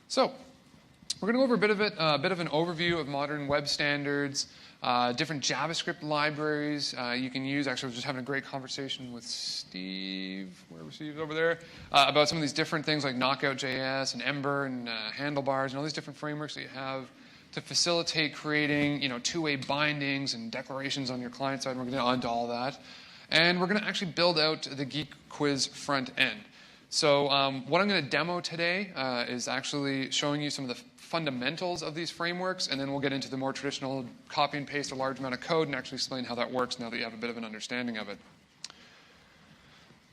So we're going to go over a bit of an overview of modern web standards, different JavaScript libraries you can use. Actually, I was just having a great conversation with Steve, wherever Steve's over there, about some of these different things like Knockout.js and Ember and Handlebars and all these different frameworks that you have to facilitate creating, two-way bindings and declarations on your client side. We're going to get onto all that. And we're going to actually build out the Geek Quiz front end. So what I'm going to demo today is actually showing you some of the fundamentals of these frameworks, and then we'll get into the more traditional copy and paste a large amount of code and actually explain how that works now that you have a bit of an understanding of it.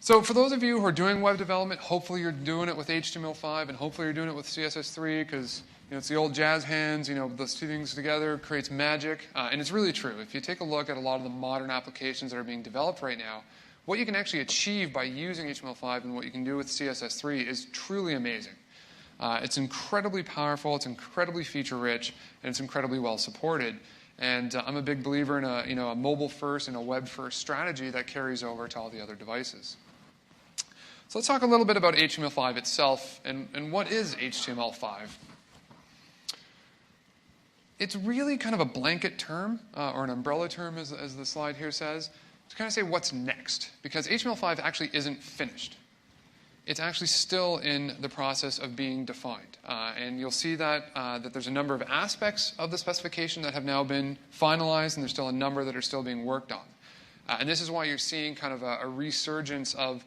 So for those of you who are doing web development, hopefully you're doing it with HTML5 and hopefully you're doing it with CSS3 because it's the old jazz hands, those two things together creates magic. And it's really true. If you take a look at a lot of the modern applications that are being developed right now, what you can actually achieve by using HTML5 and what you can do with CSS3 is truly amazing. It's incredibly powerful, it's incredibly feature-rich, and it's incredibly well-supported. And I'm a big believer in a mobile-first and a web-first strategy that carries over to all the other devices. So let's talk a little bit about HTML5 itself and what is HTML5. It's really kind of a blanket term, or an umbrella term, as the slide here says, to kind of say what's next, because HTML5 actually isn't finished. It's actually still in the process of being defined. And you'll see that there's a number of aspects of the specification that have now been finalized, and there's still a number that are still being worked on. And this is why you're seeing kind of a resurgence of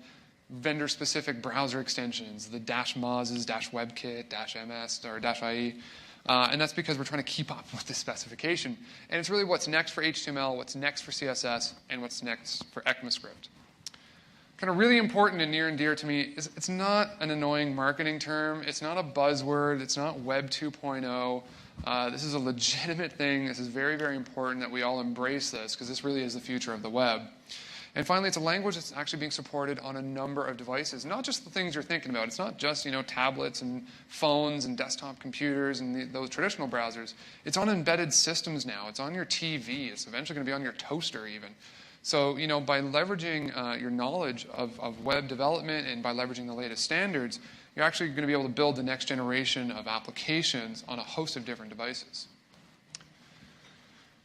vendor-specific browser extensions, the -moz's, -webkit, -ms, or -ie. And that's because we're trying to keep up with this specification. And it's really what's next for HTML, what's next for CSS, and what's next for ECMAScript. Kind of really important and near and dear to me is it's not an annoying marketing term. It's not a buzzword. It's not Web 2.0. This is a legitimate thing. This is very, very important that we all embrace this because this really is the future of the web. And finally, it's a language that's actually being supported on a number of devices, not just the things you're thinking about. It's not just tablets and phones and desktop computers and those traditional browsers. It's on embedded systems now. It's on your TV. It's eventually going to be on your toaster even. So, by leveraging your knowledge of web development and by leveraging the latest standards, you're actually going to be able to build the next generation of applications on a host of different devices.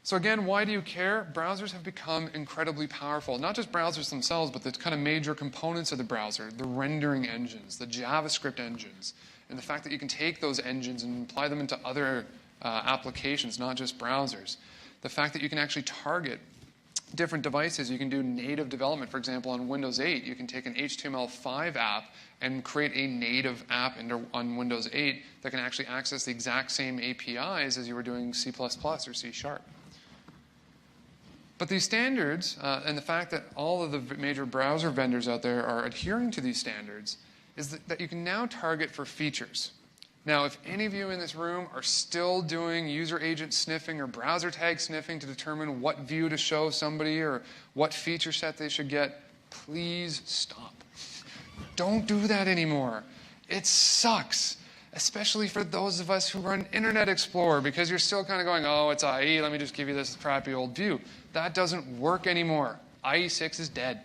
So again, why do you care? Browsers have become incredibly powerful. Not just browsers themselves, but the kind of major components of the browser, the rendering engines, the JavaScript engines, and the fact that you can take those engines and apply them into other applications, not just browsers. The fact that you can actually target different devices. You can do native development. For example, on Windows 8, you can take an HTML5 app and create a native app on Windows 8 that can actually access the exact same APIs as you were doing C++ or C#. But these standards, and the fact that all of the major browser vendors out there are adhering to these standards, is that you can now target for features. Now, if any of you in this room are still doing user agent sniffing or browser tag sniffing to determine what view to show somebody or what feature set they should get, please stop. Don't do that anymore. It sucks, especially for those of us who run Internet Explorer, because you're still kind of going, oh, it's IE, let me just give you this crappy old view. That doesn't work anymore. IE6 is dead.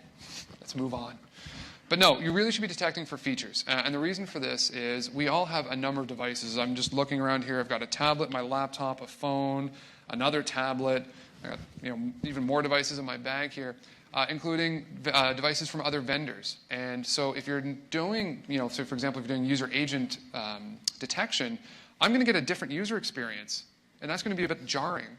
Let's move on. But no, you really should be detecting for features. And the reason for this is we all have a number of devices. I'm just looking around here. I've got a tablet, my laptop, a phone, another tablet. I got even more devices in my bag here, including devices from other vendors. And so if you're doing, so for example, if you're doing user agent detection, I'm going to get a different user experience. And that's going to be a bit jarring.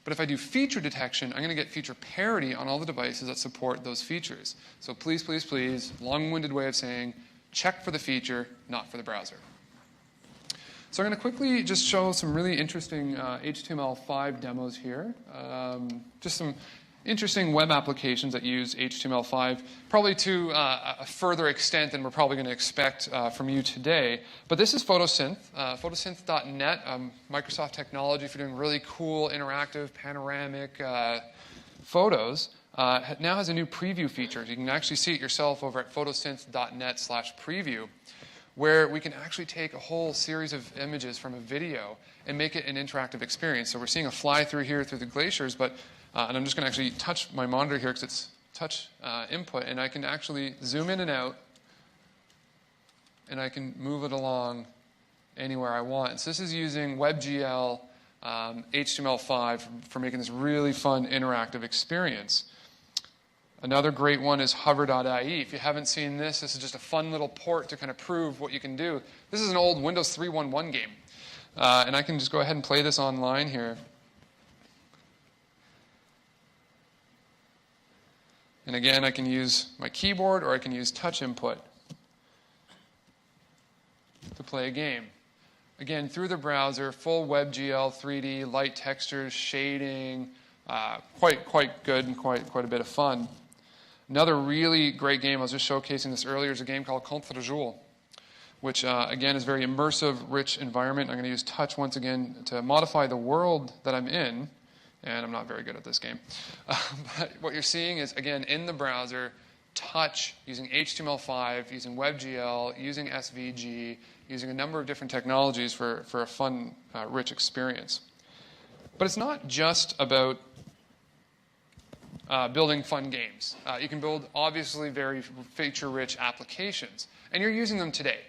But if I do feature detection, I'm going to get feature parity on all the devices that support those features. So please, please, please, long-winded way of saying, check for the feature, not for the browser. So I'm going to quickly just show some really interesting HTML5 demos here. Just some interesting web applications that use HTML5, probably to a further extent than we're probably going to expect from you today. But this is Photosynth, photosynth.net, Microsoft technology for doing really cool, interactive, panoramic photos. Now has a new preview feature. You can actually see it yourself over at photosynth.net/preview, where we can actually take a whole series of images from a video and make it an interactive experience. So we're seeing a fly-through here through the glaciers, but and I'm just going to actually touch my monitor here because it's touch input, and I can actually zoom in and out, and I can move it along anywhere I want. So this is using WebGL, HTML5 for making this really fun interactive experience. Another great one is hover.ie. If you haven't seen this, this is just a fun little port to kind of prove what you can do. This is an old Windows 3.1.1 game. And I can just go ahead and play this online here. And again, I can use my keyboard or I can use touch input to play a game. Again, through the browser, full WebGL, 3D, light textures, shading, quite good and quite a bit of fun. Another really great game, I was just showcasing this earlier, is a game called Contre-Joule, which again is a very immersive, rich environment. I'm going to use touch once again to modify the world that I'm in, and I'm not very good at this game. But what you're seeing is, again, in the browser, touch, using HTML5, using WebGL, using SVG, using a number of different technologies for a fun, rich experience. But it's not just about building fun games. You can build, obviously, very feature-rich applications, and you're using them today.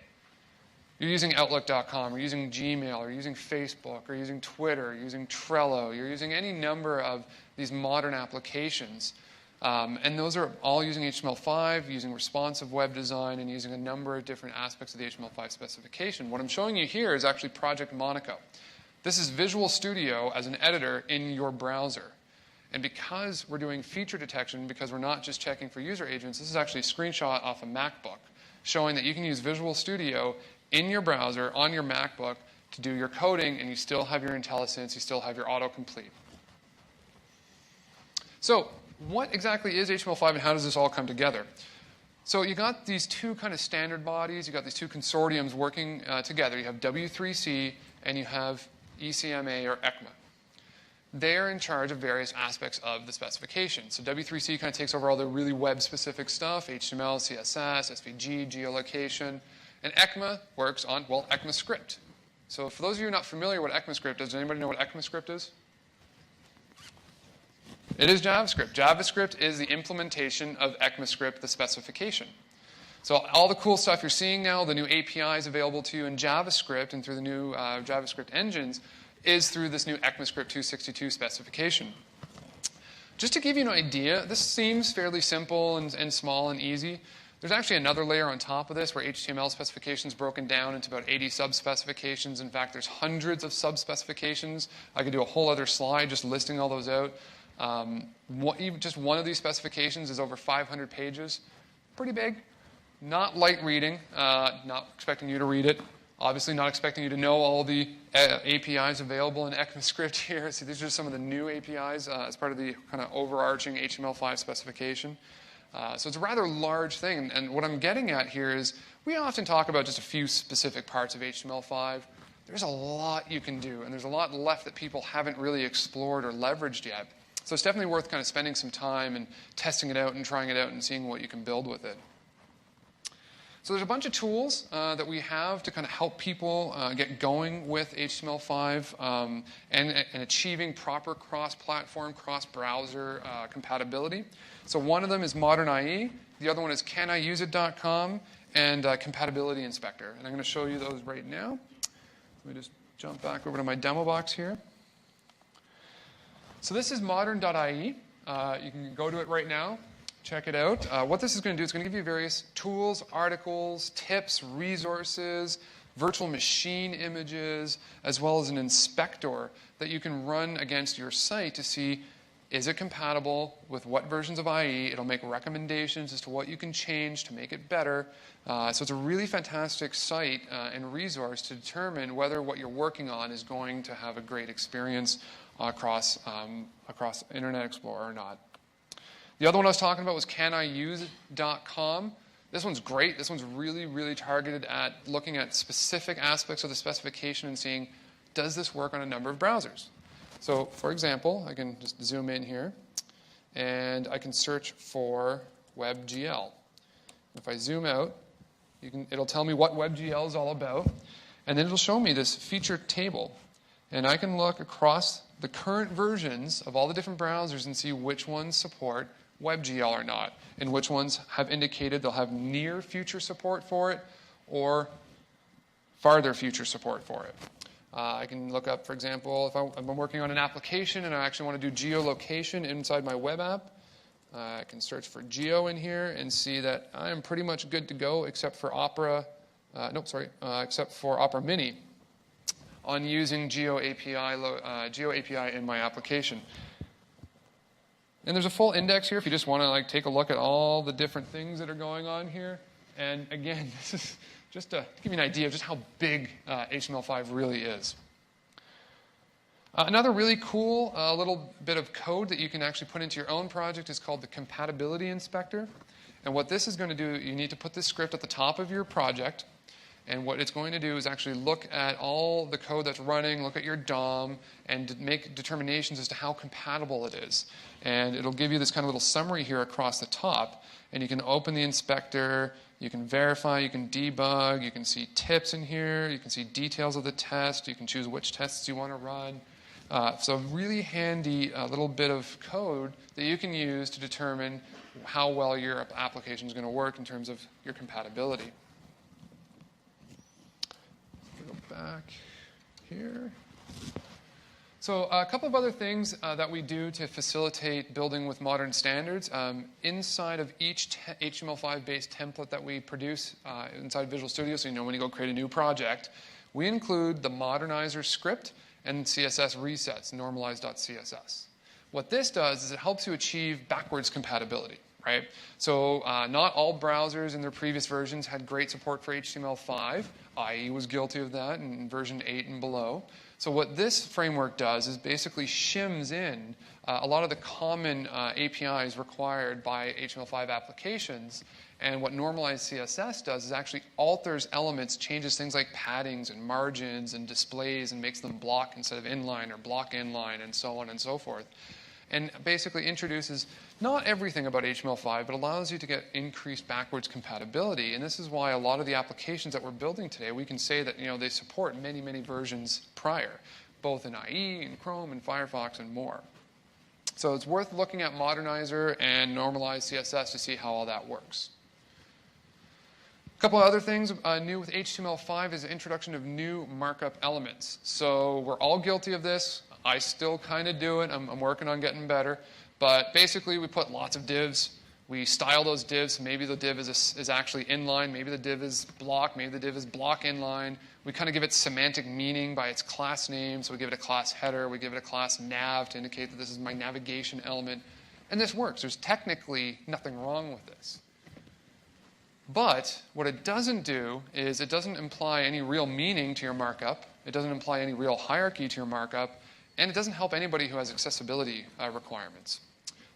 You're using Outlook.com, or using Gmail, or using Facebook, or using Twitter, or using Trello. You're using any number of these modern applications. And those are all using HTML5, using responsive web design, and using a number of different aspects of the HTML5 specification. What I'm showing you here is actually Project Monaco. This is Visual Studio as an editor in your browser. And because we're doing feature detection, because we're not just checking for user agents, this is actually a screenshot off a MacBook showing that you can use Visual Studio in your browser on your MacBook to do your coding, and you still have your IntelliSense, you still have your autocomplete. So what exactly is HTML5 and how does this all come together? So you got these two kind of standard bodies, you got these two consortiums working together. You have W3C and you have ECMA or ECMA. They're in charge of various aspects of the specification. So W3C kind of takes over all the really web-specific stuff, HTML, CSS, SVG, geolocation. And ECMA works on, well, ECMAScript. So for those of you not familiar with what ECMAScript is, does anybody know what ECMAScript is? It is JavaScript. JavaScript is the implementation of ECMAScript, the specification. So all the cool stuff you're seeing now, the new APIs available to you in JavaScript and through the new JavaScript engines, is through this new ECMAScript 262 specification. Just to give you an idea, this seems fairly simple and small and easy. There's actually another layer on top of this where HTML specifications broken down into about 80 sub-specifications. In fact, there's hundreds of sub-specifications. I could do a whole other slide just listing all those out. Just one of these specifications is over 500 pages. Pretty big. Not light reading. Not expecting you to read it. Obviously not expecting you to know all the APIs available in ECMAScript here. See, these are some of the new APIs as part of the kind of overarching HTML5 specification. So it's a rather large thing. And what I'm getting at here is we often talk about just a few specific parts of HTML5. There's a lot you can do, and there's a lot left that people haven't really explored or leveraged yet. So it's definitely worth kind of spending some time and testing it out and trying it out and seeing what you can build with it. So there's a bunch of tools that we have to kind of help people get going with HTML5 and achieving proper cross-platform, cross-browser compatibility. So one of them is Modern IE. The other one is caniuseit.com and Compatibility Inspector. And I'm going to show you those right now. Let me just jump back over to my demo box here. So this is modern.ie. You can go to it right now. Check it out. What this is going to do is going to give you various tools, articles, tips, resources, virtual machine images, as well as an inspector that you can run against your site to see, is it compatible with what versions of IE? It'll make recommendations as to what you can change to make it better. So it's a really fantastic site and resource to determine whether what you're working on is going to have a great experience across Internet Explorer or not. The other one I was talking about was caniuseit.com. This one's great. This one's really, really targeted at looking at specific aspects of the specification and seeing, does this work on a number of browsers? So, for example, I can just zoom in here, and I can search for WebGL. If I zoom out, it'll tell me what WebGL is all about, and then it'll show me this feature table. And I can look across the current versions of all the different browsers and see which ones support WebGL or not, and which ones have indicated they'll have near future support for it or farther future support for it. I can look up, for example, if I'm working on an application and I actually want to do geolocation inside my web app, I can search for geo in here and see that I am pretty much good to go except for except for Opera Mini on using Geo API in my application. And there's a full index here if you just want to take a look at all the different things that are going on here. And again, this is just to give you an idea of just how big HTML5 really is. Another really cool little bit of code that you can actually put into your own project is called the compatibility inspector. And what this is going to do, you need to put this script at the top of your project. And what it's going to do is actually look at all the code that's running, look at your DOM, and make determinations as to how compatible it is. And it'll give you this kind of little summary here across the top. And you can open the inspector, you can verify, you can debug, you can see tips in here, you can see details of the test, you can choose which tests you want to run. So really handy little bit of code that you can use to determine how well your application is going to work in terms of your compatibility. Go back here. So a couple of other things that we do to facilitate building with modern standards. Inside of each HTML5-based template that we produce inside Visual Studio, so you know when you go create a new project, we include the modernizer script and CSS resets, normalize.css. What this does is it helps you achieve backwards compatibility, right? So not all browsers in their previous versions had great support for HTML5. IE was guilty of that in version 8 and below. So what this framework does is basically shims in a lot of the common APIs required by HTML5 applications. And what normalized CSS does is actually alters elements, changes things like paddings and margins and displays and makes them block instead of inline or block inline and so on and so forth. And basically introduces not everything about HTML5, but allows you to get increased backwards compatibility. And this is why a lot of the applications that we're building today, we can say that they support many, many versions prior, both in IE, and Chrome, and Firefox, and more. So it's worth looking at Modernizer and Normalized CSS to see how all that works. A couple of other things new with HTML5 is the introduction of new markup elements. So we're all guilty of this. I still kind of do it. I'm working on getting better. But basically, we put lots of divs. We style those divs. Maybe the div is actually inline. Maybe the div is block. Maybe the div is block inline. We kind of give it semantic meaning by its class name. So we give it a class header. We give it a class nav to indicate that this is my navigation element. And this works. There's technically nothing wrong with this. But what it doesn't do is it doesn't imply any real meaning to your markup. It doesn't imply any real hierarchy to your markup. And it doesn't help anybody who has accessibility requirements.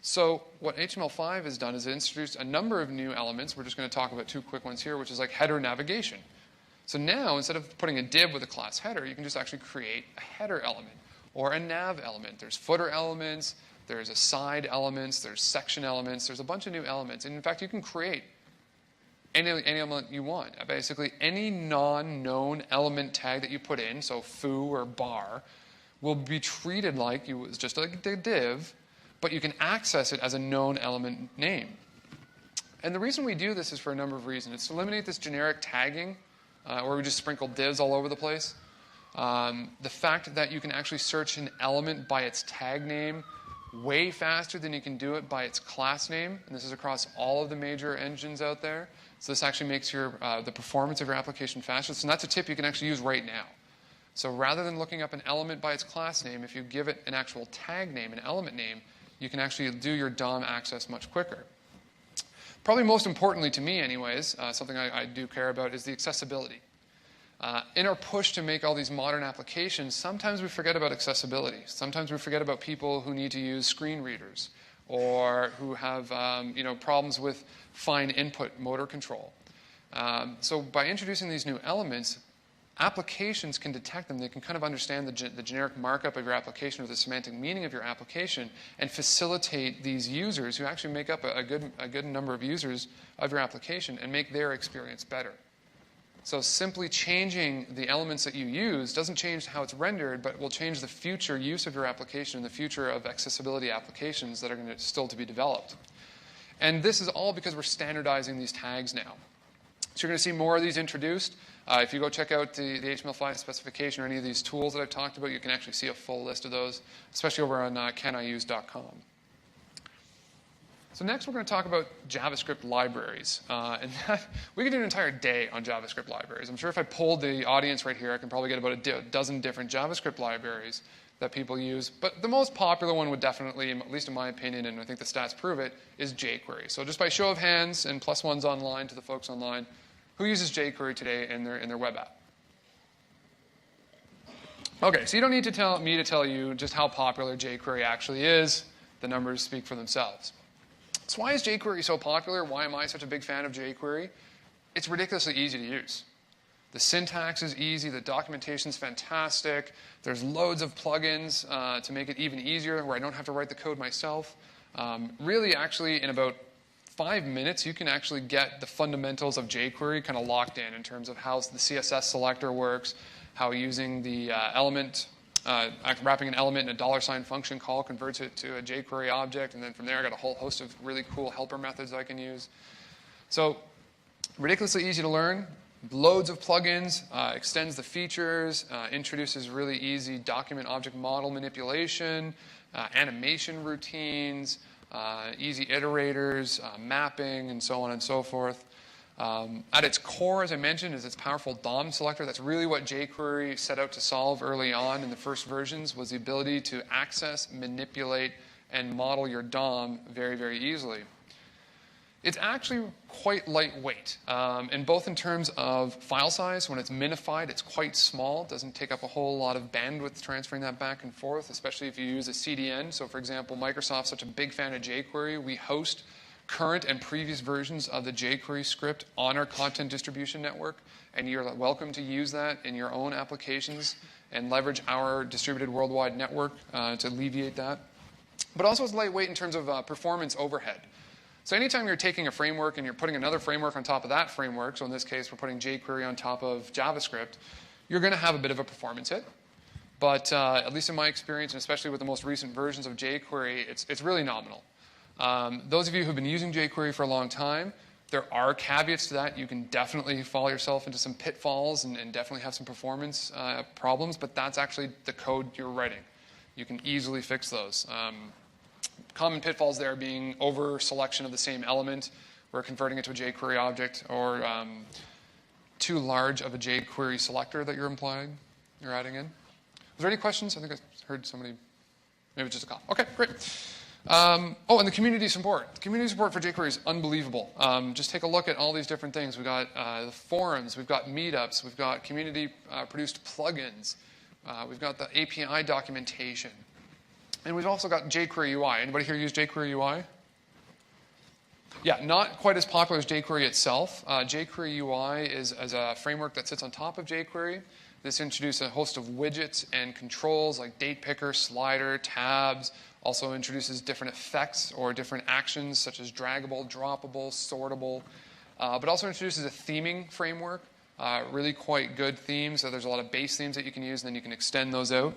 So what HTML5 has done is it introduced a number of new elements. We're just going to talk about two quick ones here, which is like header navigation. So now, instead of putting a div with a class header, you can just actually create a header element or a nav element. There's footer elements, there's aside elements, there's section elements, there's a bunch of new elements. And in fact, you can create any element you want. Basically, any non-known element tag that you put in, so foo or bar, will be treated like it was just like a div, but you can access it as a known element name. And the reason we do this is for a number of reasons. It's to eliminate this generic tagging, where we just sprinkle divs all over the place. The fact that you can actually search an element by its tag name way faster than you can do it by its class name, and this is across all of the major engines out there. So this actually makes the performance of your application faster. So that's a tip you can actually use right now. So rather than looking up an element by its class name, if you give it an actual tag name, an element name, you can actually do your DOM access much quicker. Probably most importantly to me anyways, something I do care about is the accessibility. In our push to make all these modern applications, sometimes we forget about accessibility. Sometimes we forget about people who need to use screen readers or who have problems with fine input motor control. So by introducing these new elements, applications can detect them. They can kind of understand the generic markup of your application or the semantic meaning of your application and facilitate these users who actually make up a good number of users of your application and make their experience better. So simply changing the elements that you use doesn't change how it's rendered, but will change the future use of your application and the future of accessibility applications that are going to still to be developed. And this is all because we're standardizing these tags now. So you're going to see more of these introduced. If you go check out the HTML5 specification or any of these tools that I've talked about, you can actually see a full list of those, especially over on caniuse.com. So next we're going to talk about JavaScript libraries. And we could do an entire day on JavaScript libraries. I'm sure if I polled the audience right here, I can probably get about a dozen different JavaScript libraries that people use. But the most popular one would definitely, at least in my opinion, and I think the stats prove it, is jQuery. So just by show of hands and +1s online to the folks online, who uses jQuery today in their web app? Okay, so you don't need to tell me to tell you just how popular jQuery actually is. The numbers speak for themselves. So why is jQuery so popular? Why am I such a big fan of jQuery? It's ridiculously easy to use. The syntax is easy. The documentation is fantastic. There's loads of plugins to make it even easier where I don't have to write the code myself. Really, actually, in about 5 minutes, you can actually get the fundamentals of jQuery kind of locked in terms of how the CSS selector works, how using the wrapping an element in a $ function call converts it to a jQuery object, and then from there I got a whole host of really cool helper methods I can use. So ridiculously easy to learn, loads of plugins, extends the features, introduces really easy document object model manipulation, animation routines, easy iterators, mapping, and so on and so forth. At its core, as I mentioned, is its powerful DOM selector. That's really what jQuery set out to solve early on in the first versions, was the ability to access, manipulate, and model your DOM very, very easily. It's actually quite lightweight, and both in terms of file size. When it's minified, it's quite small. It doesn't take up a whole lot of bandwidth transferring that back and forth, especially if you use a CDN. So for example, Microsoft's such a big fan of jQuery, we host current and previous versions of the jQuery script on our content distribution network, and you're welcome to use that in your own applications and leverage our distributed worldwide network to alleviate that. But also it's lightweight in terms of performance overhead. So anytime you're taking a framework and you're putting another framework on top of that framework, so in this case we're putting jQuery on top of JavaScript, you're going to have a bit of a performance hit. But at least in my experience, and especially with the most recent versions of jQuery, it's really nominal. Those of you who've been using jQuery for a long time, there are caveats to that. You can definitely fall yourself into some pitfalls and definitely have some performance problems, but that's actually the code you're writing. You can easily fix those. Common pitfalls there being over-selection of the same element, or converting it to a jQuery object, or too large of a jQuery selector that you're adding in. Was there any questions? I think I heard somebody, maybe just a call. Okay, great. And the community support. The community support for jQuery is unbelievable. Just take a look at all these different things. We've got the forums, we've got meetups, we've got community-produced plugins, we've got the API documentation, and we've also got jQuery UI. Anybody here use jQuery UI? Yeah, not quite as popular as jQuery itself. jQuery UI is a framework that sits on top of jQuery. This introduces a host of widgets and controls like date picker, slider, tabs. Also introduces different effects or different actions such as draggable, droppable, sortable. But also introduces a theming framework. Really quite good themes. So there's a lot of base themes that you can use, and then you can extend those out.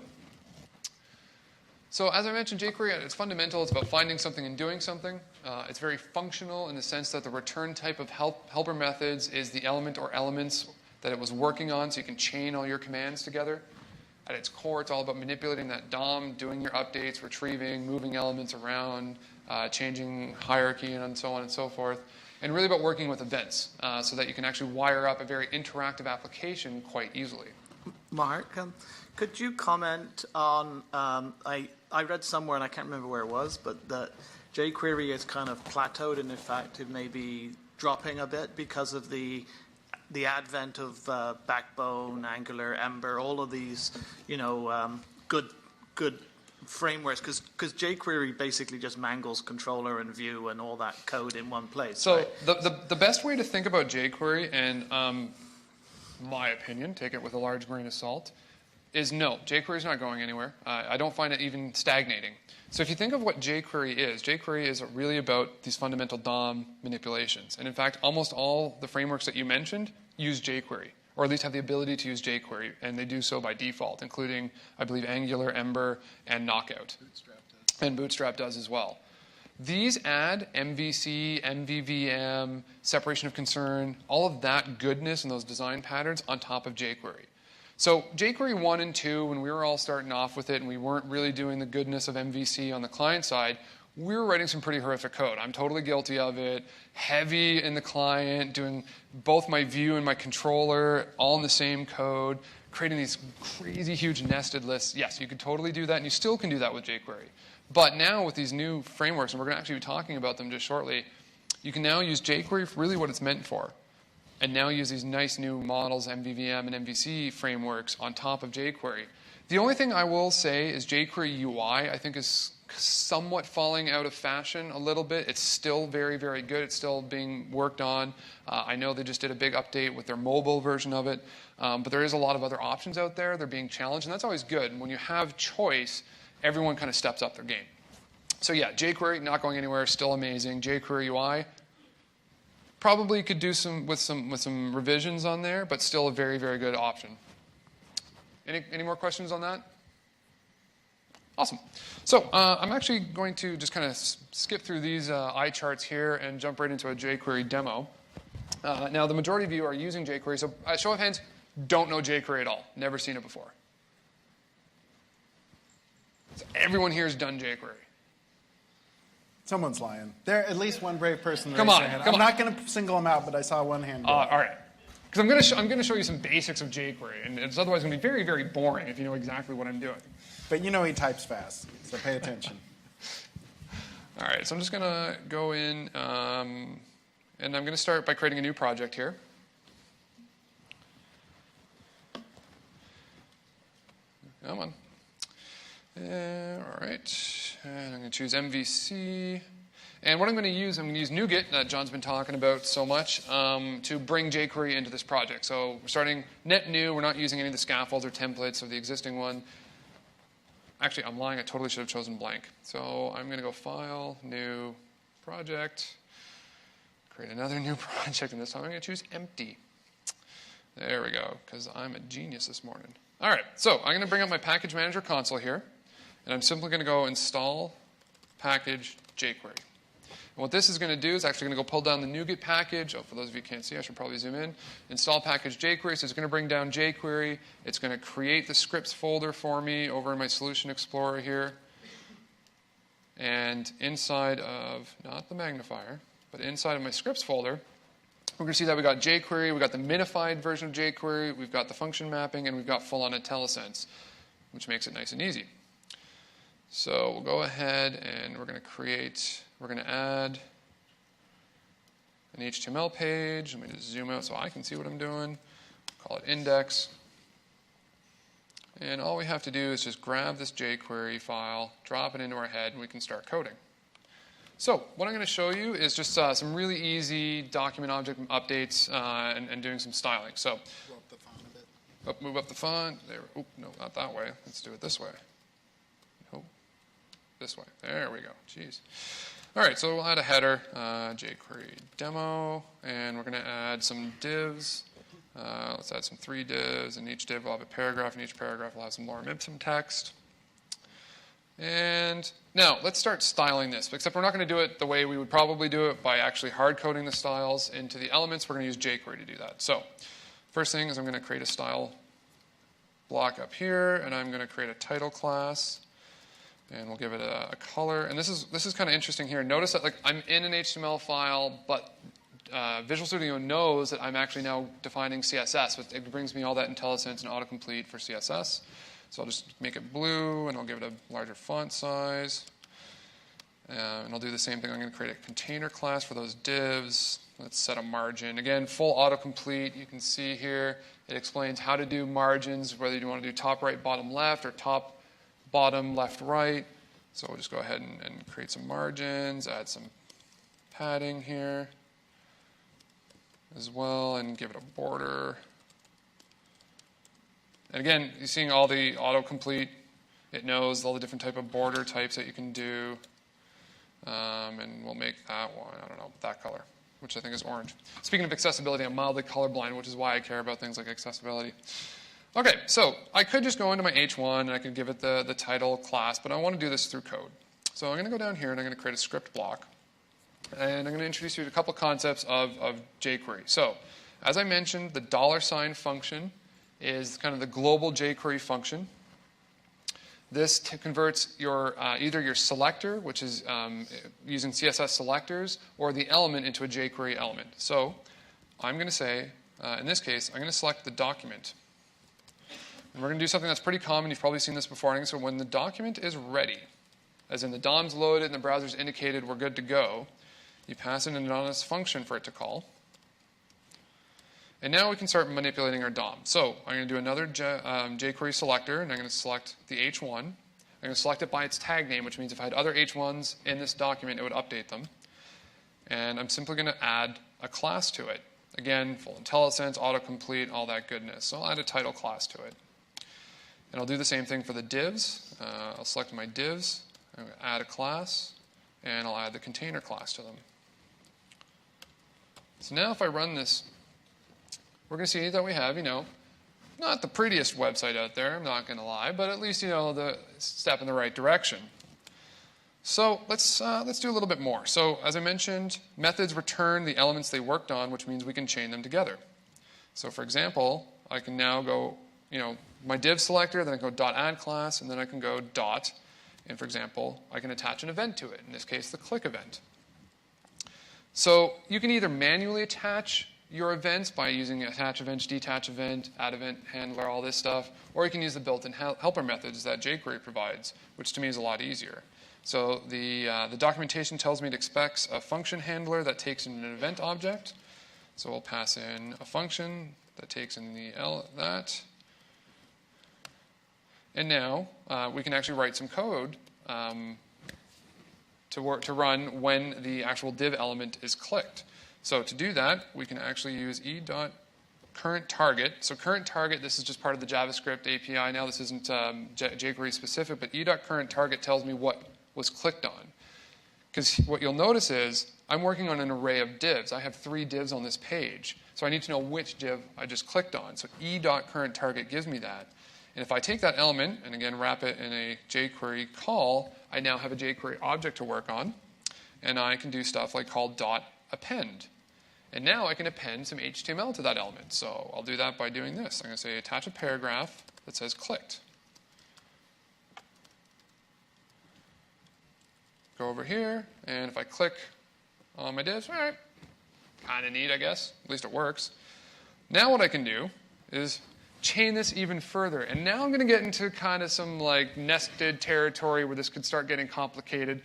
So as I mentioned, jQuery at its fundamental, it's about finding something and doing something. It's very functional in the sense that the return type of helper methods is the element or elements that it was working on, so you can chain all your commands together. At its core, it's all about manipulating that DOM, doing your updates, retrieving, moving elements around, changing hierarchy, and so on and so forth. And really about working with events so that you can actually wire up a very interactive application quite easily. Mark, could you comment on, I read somewhere, and I can't remember where it was, but that jQuery is kind of plateaued, and in fact it may be dropping a bit because of the advent of Backbone, Angular, Ember, all of these, good frameworks, because jQuery basically just mangles controller and view and all that code in one place. So right? the best way to think about jQuery, and my opinion, take it with a large grain of salt, is no, jQuery is not going anywhere. I don't find it even stagnating. So if you think of what jQuery is really about these fundamental DOM manipulations. And in fact, almost all the frameworks that you mentioned use jQuery, or at least have the ability to use jQuery, and they do so by default, including, I believe, Angular, Ember, and Knockout. And Bootstrap does as well. These add MVC, MVVM, separation of concern, all of that goodness and those design patterns on top of jQuery. So jQuery 1 and 2, when we were all starting off with it and we weren't really doing the goodness of MVC on the client side, we were writing some pretty horrific code. I'm totally guilty of it. Heavy in the client, doing both my view and my controller all in the same code, creating these crazy huge nested lists. Yes, you could totally do that, and you still can do that with jQuery. But now with these new frameworks, and we're going to actually be talking about them just shortly, you can now use jQuery for really what it's meant for. And now use these nice new models, MVVM and MVC frameworks on top of jQuery. The only thing I will say is jQuery UI, I think, is somewhat falling out of fashion a little bit. It's still very, very good. It's still being worked on. I know they just did a big update with their mobile version of it. But there is a lot of other options out there. They're being challenged, and that's always good. And when you have choice, everyone kind of steps up their game. So yeah, jQuery, not going anywhere, still amazing. jQuery UI, probably could do with some revisions on there, but still a very, very good option. Any more questions on that? Awesome. So I'm actually going to just kind of skip through these eye charts here and jump right into a jQuery demo. Now, the majority of you are using jQuery, so show of hands, don't know jQuery at all. Never seen it before. So everyone here has done jQuery. Someone's lying. There at least one brave person. Come on, I'm not going to single them out, but I saw one hand go up. All right. Because I'm going to show you some basics of jQuery, and it's otherwise going to be very, very boring if you know exactly what I'm doing. But you know he types fast, so pay attention. All right, so I'm just going to go in, and I'm going to start by creating a new project here. Come on. All right, and I'm going to choose MVC. And what I'm going to use NuGet, that John's been talking about so much, to bring jQuery into this project. So we're starting net new. We're not using any of the scaffolds or templates of the existing one. Actually, I'm lying. I totally should have chosen blank. So I'm going to go File, New, Project, create another new project, and this time I'm going to choose Empty. There we go, because I'm a genius this morning. All right, so I'm going to bring up my Package Manager console here, and I'm simply going to go Install Package jQuery. And what this is going to do is actually going to go pull down the NuGet package. Oh, for those of you who can't see, I should probably zoom in. Install package jQuery. So it's going to bring down jQuery. It's going to create the scripts folder for me over in my Solution Explorer here. And inside of, not the magnifier, but inside of my scripts folder, we're going to see that we got jQuery, we got the minified version of jQuery, we've got the function mapping, and we've got full-on IntelliSense, which makes it nice and easy. So we'll go ahead and we're going to add an HTML page. Let me just zoom out so I can see what I'm doing. Call it index. And all we have to do is just grab this jQuery file, drop it into our head, and we can start coding. So what I'm going to show you is just some really easy document object updates and doing some styling. So Go up the font a bit. move up the font. There. Oh, no, not that way. Let's do it this way. Nope. This way. There we go. Jeez. All right, so we'll add a header, jQuery demo, and we're going to add some divs. Let's add some 3 divs, and each div will have a paragraph, and each paragraph will have some lorem ipsum text. And now, let's start styling this, except we're not going to do it the way we would probably do it by actually hard-coding the styles into the elements. We're going to use jQuery to do that. So first thing is I'm going to create a style block up here, and I'm going to create a title class. And we'll give it a color. And this is kind of interesting here. Notice that I'm in an HTML file, but Visual Studio knows that I'm actually now defining CSS. It brings me all that IntelliSense and autocomplete for CSS. So I'll just make it blue, and I'll give it a larger font size. And I'll do the same thing. I'm going to create a container class for those divs. Let's set a margin. Again, full autocomplete. You can see here it explains how to do margins, whether you want to do top right, bottom left, or top bottom, left, right. So we'll just go ahead and create some margins, add some padding here as well, and give it a border. And again, you're seeing all the autocomplete. It knows all the different type of border types that you can do. And we'll make that one, I don't know, that color, which I think is orange. Speaking of accessibility, I'm mildly colorblind, which is why I care about things like accessibility. Okay, so I could just go into my H1 and I could give it the title class, but I want to do this through code. So I'm going to go down here and I'm going to create a script block. And I'm going to introduce you to a couple concepts of jQuery. So as I mentioned, the $ function is kind of the global jQuery function. This converts your either your selector, which is using CSS selectors, or the element into a jQuery element. So I'm going to say, in this case, I'm going to select the document. And we're going to do something that's pretty common. You've probably seen this before. So when the document is ready, as in the DOM's loaded and the browser's indicated we're good to go, you pass in an anonymous function for it to call. And now we can start manipulating our DOM. So I'm going to do another jQuery selector, and I'm going to select the H1. I'm going to select it by its tag name, which means if I had other H1s in this document, it would update them. And I'm simply going to add a class to it. Again, full IntelliSense, autocomplete, all that goodness. So I'll add a title class to it. And I'll do the same thing for the divs. I'll select my divs, I'm going to add a class, and I'll add the container class to them. So now if I run this, we're going to see that we have, not the prettiest website out there, I'm not going to lie, but at least, the step in the right direction. So let's do a little bit more. So as I mentioned, methods return the elements they worked on, which means we can chain them together. So for example, I can now go, my div selector, then I go .add class, and then I can go dot, and for example, I can attach an event to it, in this case, the click event. So you can either manually attach your events by using attach event, detach event, add event handler, all this stuff, or you can use the built-in helper methods that jQuery provides, which to me is a lot easier. So the documentation tells me it expects a function handler that takes in an event object. So we'll pass in a function that takes in that. And now we can actually write some code to run when the actual div element is clicked. So to do that, we can actually use e.currentTarget. So current target, this is just part of the JavaScript API. Now this isn't jQuery specific, but e.currentTarget tells me what was clicked on. Because what you'll notice is I'm working on an array of divs. I have 3 divs on this page. So I need to know which div I just clicked on. So e.currentTarget gives me that. And if I take that element and again wrap it in a jQuery call, I now have a jQuery object to work on. And I can do stuff like call .append. And now I can append some HTML to that element. So I'll do that by doing this. I'm going to say attach a paragraph that says clicked. Go over here, and if I click on my divs, all right, kind of neat, I guess. At least it works. Now what I can do is chain this even further. And now I'm going to get into kind of some like nested territory where this could start getting complicated.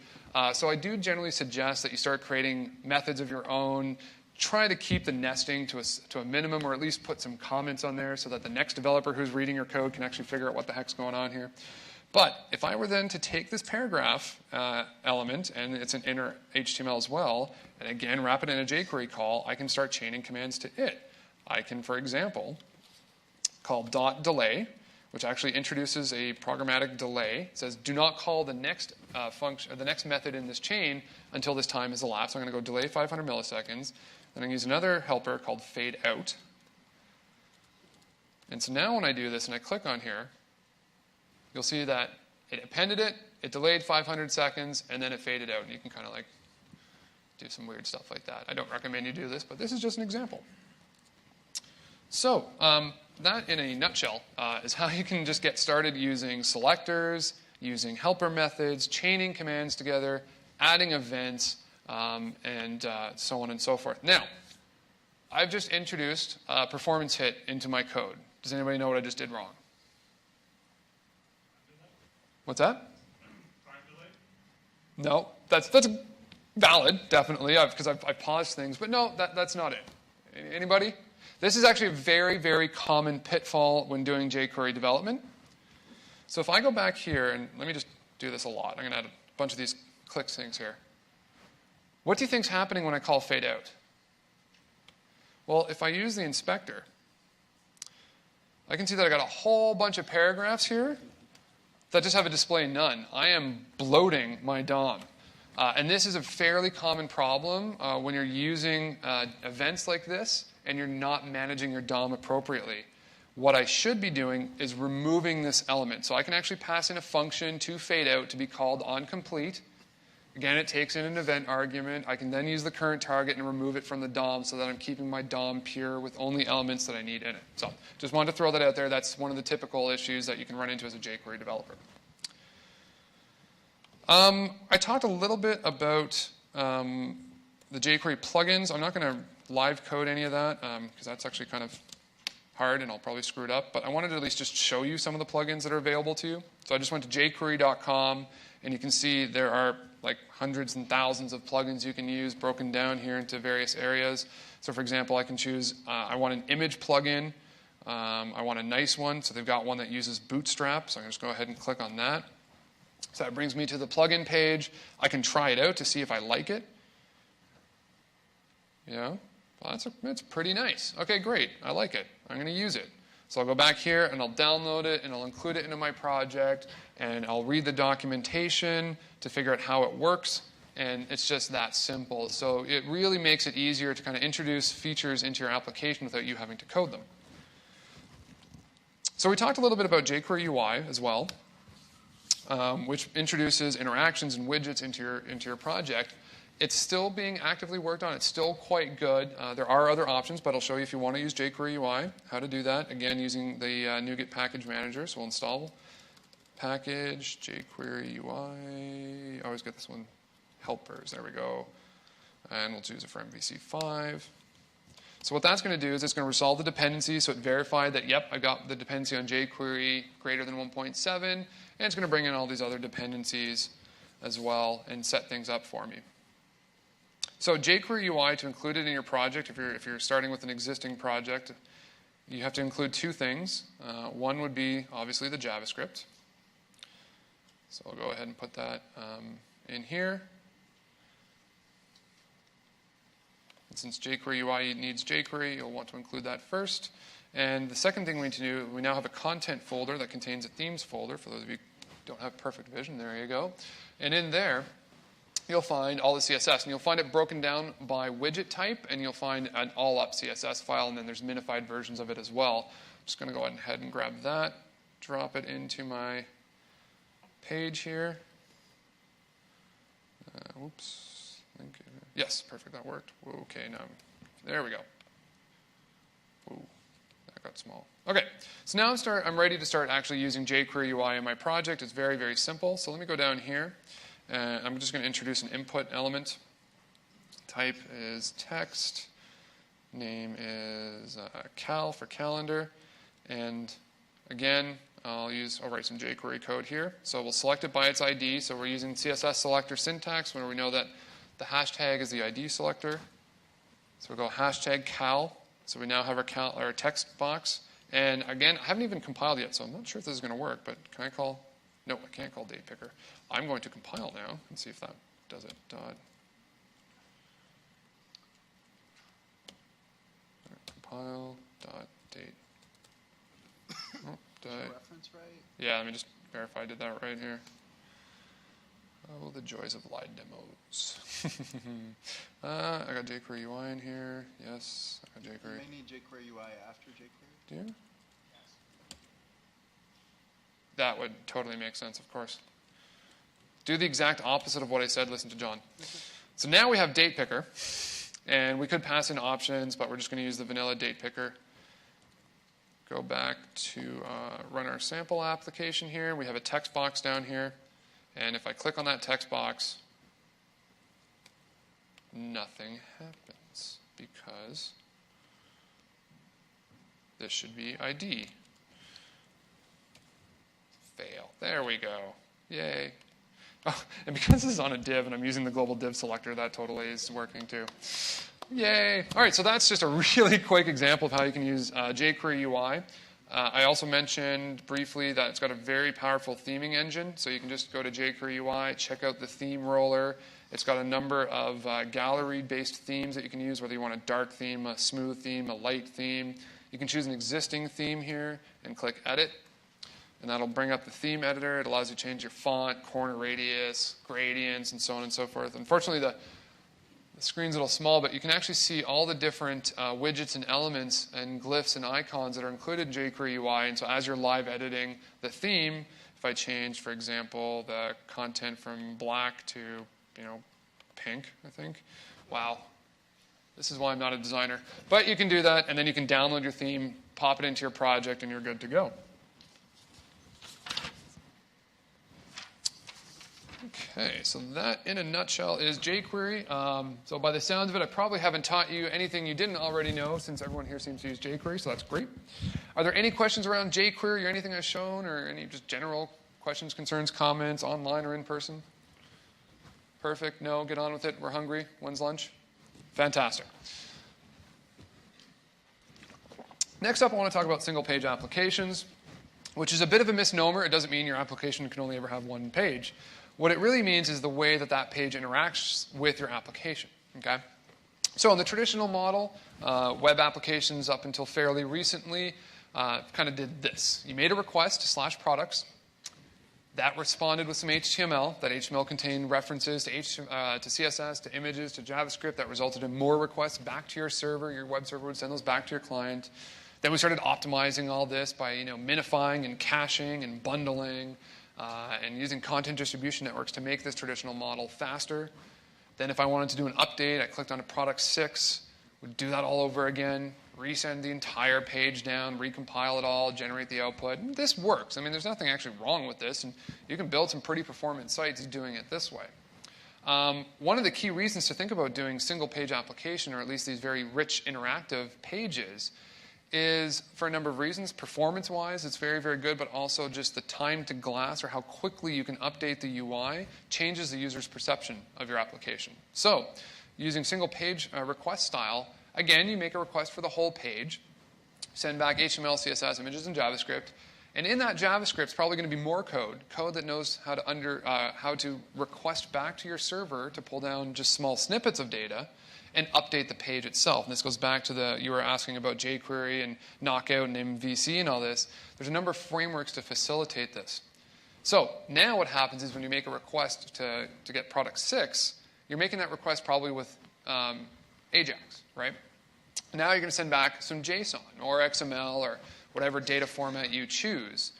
So I do generally suggest that you start creating methods of your own. Try to keep the nesting to a minimum, or at least put some comments on there so that the next developer who's reading your code can actually figure out what the heck's going on here. But if I were then to take this paragraph element, and it's an inner HTML as well, and again wrap it in a jQuery call, I can start chaining commands to it. I can, for example, call .delay, which actually introduces a programmatic delay. It says, do not call the next function or the next method in this chain until this time has elapsed. So I'm going to go delay 500 milliseconds. Then I'm going to use another helper called fade out. And so now when I do this and I click on here, you'll see that it appended it, it delayed 500 seconds, and then it faded out. And you can kind of like do some weird stuff like that. I don't recommend you do this, but this is just an example. So that, in a nutshell, is how you can just get started using selectors, using helper methods, chaining commands together, adding events, and so on and so forth. Now, I've just introduced a performance hit into my code. Does anybody know what I just did wrong? What's that? No, that's valid, definitely, because I've paused things. But no, that's not it. Anybody? This is actually a very, very common pitfall when doing jQuery development. So if I go back here, and let me just do this a lot. I'm going to add a bunch of these click things here. What do you think's happening when I call fade out? Well, if I use the inspector, I can see that I got a whole bunch of paragraphs here that just have a display none. I am bloating my DOM. And this is a fairly common problem when you're using events like this and you're not managing your DOM appropriately. What I should be doing is removing this element. So I can actually pass in a function to fade out to be called on complete. Again, it takes in an event argument. I can then use the current target and remove it from the DOM so that I'm keeping my DOM pure with only elements that I need in it. So just wanted to throw that out there. That's one of the typical issues that you can run into as a jQuery developer. I talked a little bit about the jQuery plugins. I'm not going to live code any of that because that's actually kind of hard and I'll probably screw it up. But I wanted to at least just show you some of the plugins that are available to you. So I just went to jQuery.com and you can see there are like hundreds and thousands of plugins you can use broken down here into various areas. So for example, I can choose, I want an image plugin. I want a nice one. So they've got one that uses Bootstrap. So I'm going to just go ahead and click on that. So that brings me to the plugin page. I can try it out to see if I like it. Yeah, well, it's pretty nice. Okay, great. I like it. I'm going to use it. So I'll go back here and I'll download it and I'll include it into my project and I'll read the documentation to figure out how it works. And it's just that simple. So it really makes it easier to kind of introduce features into your application without you having to code them. So we talked a little bit about jQuery UI as well, which introduces interactions and widgets into your project. It's still being actively worked on. It's still quite good. There are other options, but I'll show you if you want to use jQuery UI, how to do that. Again, using the NuGet package manager. So we'll install package, jQuery UI. I always get this one, helpers. There we go. And we'll choose it for MVC5. So what that's going to do is it's going to resolve the dependency. So it verified that, yep, I got the dependency on jQuery greater than 1.7. And it's going to bring in all these other dependencies as well and set things up for me. So jQuery UI, to include it in your project, if you're starting with an existing project, you have to include two things. One would be, obviously, the JavaScript. So I'll go ahead and put that in here. And since jQuery UI needs jQuery, you'll want to include that first. And the second thing we need to do, we now have a content folder that contains a themes folder. For those of you who don't have perfect vision, there you go. And in there, you'll find all the CSS, and you'll find it broken down by widget type, and you'll find an all-up CSS file, and then there's minified versions of it as well. I'm just going to go ahead and grab that, drop it into my page here. Whoops. Yes, perfect, that worked. Okay, now, there we go. Ooh, that got small. Okay, so now I'm ready to start actually using jQuery UI in my project. It's very, very simple. So let me go down here. I'm just going to introduce an input element. Type is text. Name is cal for calendar. And again, I'll write some jQuery code here. So we'll select it by its ID. So we're using CSS selector syntax where we know that the hashtag is the ID selector. So we'll go hashtag cal. So we now have our text box. And again, I haven't even compiled yet, so I'm not sure if this is going to work. But can I call? No, I can't call date picker. I'm going to compile now and see if that does it. Compile dot date. Oh, reference right? Yeah, let me just verify I did that right here. Oh, the joys of live demos. I got jQuery UI in here. Yes, I got jQuery. You may need jQuery UI after jQuery. Do you? That would totally make sense, of course. Do the exact opposite of what I said. Listen to John. So now we have date picker. And we could pass in options, but we're just going to use the vanilla date picker. Go back to run our sample application here. We have a text box down here. And if I click on that text box, nothing happens because this should be ID. Fail. There we go. Yay. Oh, and because this is on a div and I'm using the global div selector, that totally is working too. Yay. All right, so that's just a really quick example of how you can use jQuery UI. I also mentioned briefly that it's got a very powerful theming engine. So you can just go to jQuery UI, check out the theme roller. It's got a number of gallery-based themes that you can use, whether you want a dark theme, a smooth theme, a light theme. You can choose an existing theme here and click Edit. And that'll bring up the theme editor. It allows you to change your font, corner radius, gradients, and so on and so forth. Unfortunately, the screen's a little small, but you can actually see all the different widgets and elements and glyphs and icons that are included in jQuery UI. And so as you're live editing the theme, if I change, for example, the content from black to pink, I think. Wow. This is why I'm not a designer. But you can do that, and then you can download your theme, pop it into your project, and you're good to go. Okay, so that in a nutshell is jQuery. So by the sounds of it, I probably haven't taught you anything you didn't already know, since everyone here seems to use jQuery, so that's great. Are there any questions around jQuery or anything I've shown, or any just general questions, concerns, comments, online or in person? Perfect. No, get on with it. We're hungry. When's lunch? Fantastic. Next up, I want to talk about single-page applications, which is a bit of a misnomer. It doesn't mean your application can only ever have one page. What it really means is the way that that page interacts with your application. Okay? So in the traditional model, web applications up until fairly recently kind of did this. You made a request to /products. That responded with some HTML. That HTML contained references to CSS, to images, to JavaScript. That resulted in more requests back to your server. Your web server would send those back to your client. Then we started optimizing all this by minifying and caching and bundling and using content distribution networks to make this traditional model faster. Then if I wanted to do an update, I clicked on a product 6, would do that all over again, resend the entire page down, recompile it all, generate the output. And this works. I mean, there's nothing actually wrong with this, and you can build some pretty performant sites doing it this way. One of the key reasons to think about doing single-page application, or at least these very rich interactive pages, is for a number of reasons. Performance-wise, it's very, very good, but also just the time to glass, or how quickly you can update the UI, changes the user's perception of your application. So using single-page request style, again, you make a request for the whole page, send back HTML, CSS, images, and JavaScript. And in that JavaScript, it's probably going to be more code that knows how to request back to your server to pull down just small snippets of data and update the page itself. And this goes back to you were asking about jQuery and Knockout and MVC and all this. There's a number of frameworks to facilitate this. So now what happens is when you make a request to get product 6, you're making that request probably with Ajax, right? Now you're going to send back some JSON or XML or whatever data format you choose.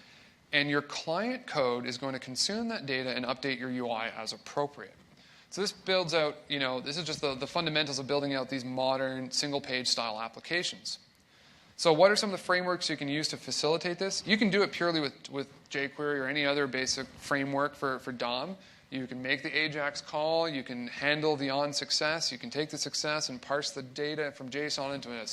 And your client code is going to consume that data and update your UI as appropriate. So this builds out, this is just the fundamentals of building out these modern single-page style applications. So what are some of the frameworks you can use to facilitate this? You can do it purely with jQuery or any other basic framework for DOM. You can make the Ajax call. You can handle the onSuccess. You can take the success and parse the data from JSON into a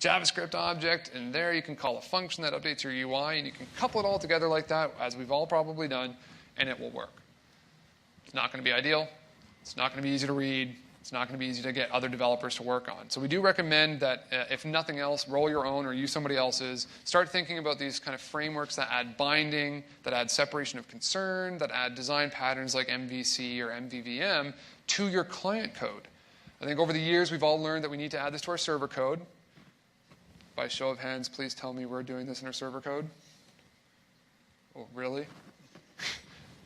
JavaScript object. And there you can call a function that updates your UI. And you can couple it all together like that, as we've all probably done, and it will work. It's not going to be ideal. It's not going to be easy to read. It's not going to be easy to get other developers to work on. So we do recommend that, if nothing else, roll your own or use somebody else's. Start thinking about these kind of frameworks that add binding, that add separation of concern, that add design patterns like MVC or MVVM to your client code. I think over the years, we've all learned that we need to add this to our server code. By show of hands, please tell me we're doing this in our server code. Oh, really?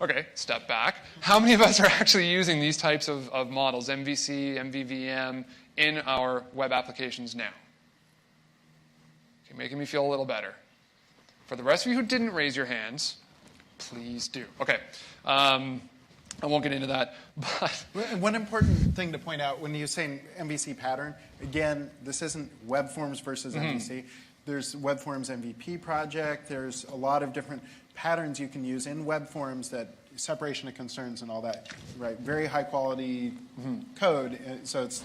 Okay, step back. How many of us are actually using these types of models, MVC, MVVM, in our web applications now? Okay, making me feel a little better. For the rest of you who didn't raise your hands, please do. Okay, I won't get into that. But one important thing to point out when you're saying MVC pattern, again, this isn't web forms versus MVC. There's web forms MVP project. There's a lot of different patterns you can use in web forms, that separation of concerns and all that, right? Very high quality code. So it's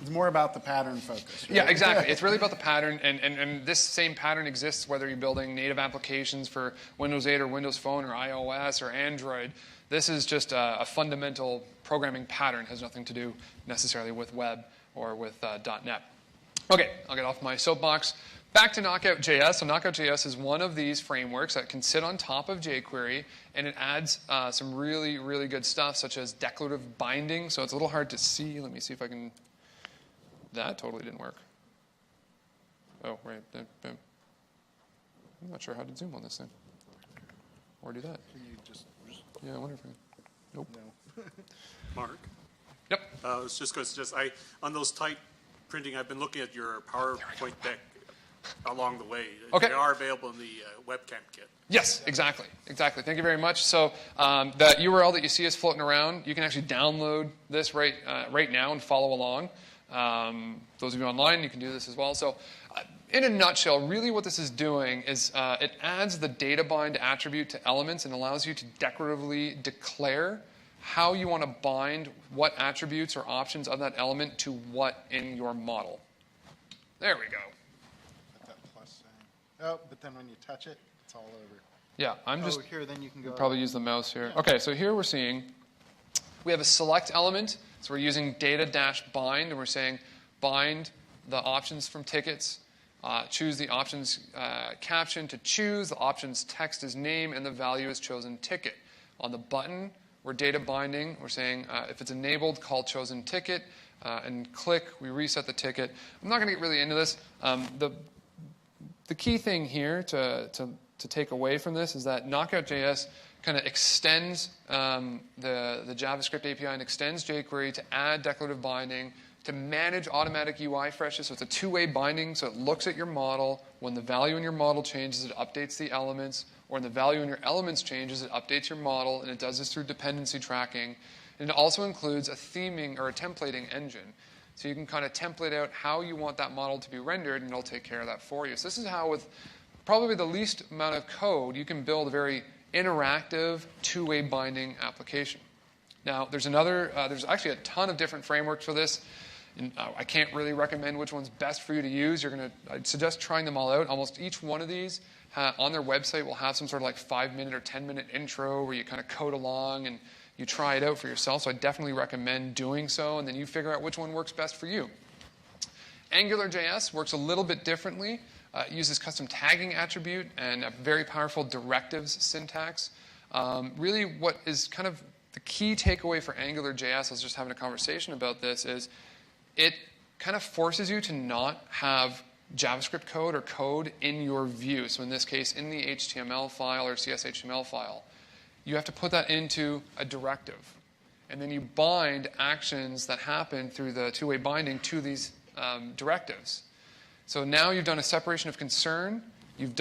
more about the pattern focus. Right? Yeah, exactly. It's really about the pattern, and this same pattern exists whether you're building native applications for Windows 8 or Windows Phone or iOS or Android. This is just a fundamental programming pattern. It has nothing to do necessarily with web or with .NET. Okay, I'll get off my soapbox. Back to Knockout.js. So Knockout.js is one of these frameworks that can sit on top of jQuery, and it adds some really, really good stuff, such as declarative binding. So it's a little hard to see. Let me see if I can... That totally didn't work. Oh, right. I'm not sure how to zoom on this thing. Or do that. Yeah, I wonder if I can... Nope. No. Mark? Yep. I was just going to suggest, on those tight printing, I've been looking at your PowerPoint deck. along the way. Okay. They are available in the WebCamp kit. Yes, exactly. Exactly. Thank you very much. So that URL that you see is floating around, you can actually download this right now and follow along. Those of you online, you can do this as well. So in a nutshell, really what this is doing is it adds the data bind attribute to elements and allows you to decoratively declare how you want to bind what attributes or options of that element to what in your model. There we go. Put that plus sign. Oh, but then when you touch it, it's all over. Yeah, I'm just here, then you can go. probably use the mouse here. Yeah. Okay, so here we're seeing we have a select element. So we're using data-bind, and we're saying bind the options from tickets, choose the options caption to choose, the options text is name, and the value is chosen ticket. On the button, we're data binding. We're saying if it's enabled, call chosen ticket, and click, we reset the ticket. I'm not going to get really into this. The key thing here to take away from this is that Knockout.js kind of extends the JavaScript API and extends jQuery to add declarative binding, to manage automatic UI freshness. So it's a two-way binding, so it looks at your model. When the value in your model changes, it updates the elements. Or when the value in your elements changes, it updates your model, and it does this through dependency tracking. And it also includes a theming or a templating engine. So you can kind of template out how you want that model to be rendered, and it'll take care of that for you. So this is how, with probably the least amount of code, you can build a very interactive, two-way binding application. Now, there's actually a ton of different frameworks for this. And I can't really recommend which one's best for you to use. I'd suggest trying them all out. Almost each one of these on their website will have some sort of like 5-minute or 10-minute intro where you kind of code along and you try it out for yourself. So I definitely recommend doing so, and then you figure out which one works best for you. Angular.js works a little bit differently. It uses custom tagging attribute and a very powerful directives syntax. Really what is kind of the key takeaway for Angular.js, I was just having a conversation about this, is it kind of forces you to not have JavaScript code or code in your view. So in this case, in the HTML file or CSHTML file, you have to put that into a directive. And then you bind actions that happen through the two-way binding to these directives. So now you've done a separation of concern, you've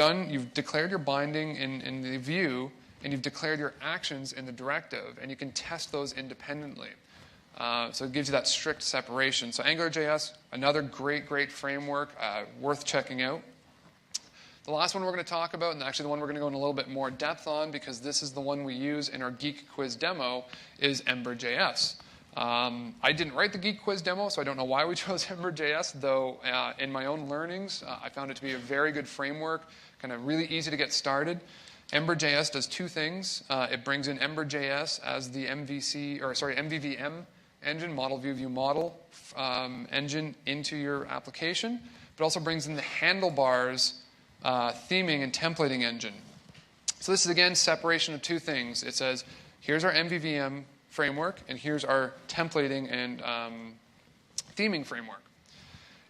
declared your binding in the view, and you've declared your actions in the directive, and you can test those independently. So it gives you that strict separation. So Angular.js, another great framework, worth checking out. The last one we're going to talk about, and actually the one we're going to go in a little bit more depth on, because this is the one we use in our Geek Quiz demo, is Ember.js. I didn't write the Geek Quiz demo, so I don't know why we chose Ember.js, though in my own learnings, I found it to be a very good framework, kind of really easy to get started. Ember.js does two things. It brings in Ember.js as the MVVM engine, Model View View Model engine, into your application, but also brings in the handlebars theming and templating engine. So this is, again, separation of two things. It says, here's our MVVM framework, and here's our templating and theming framework.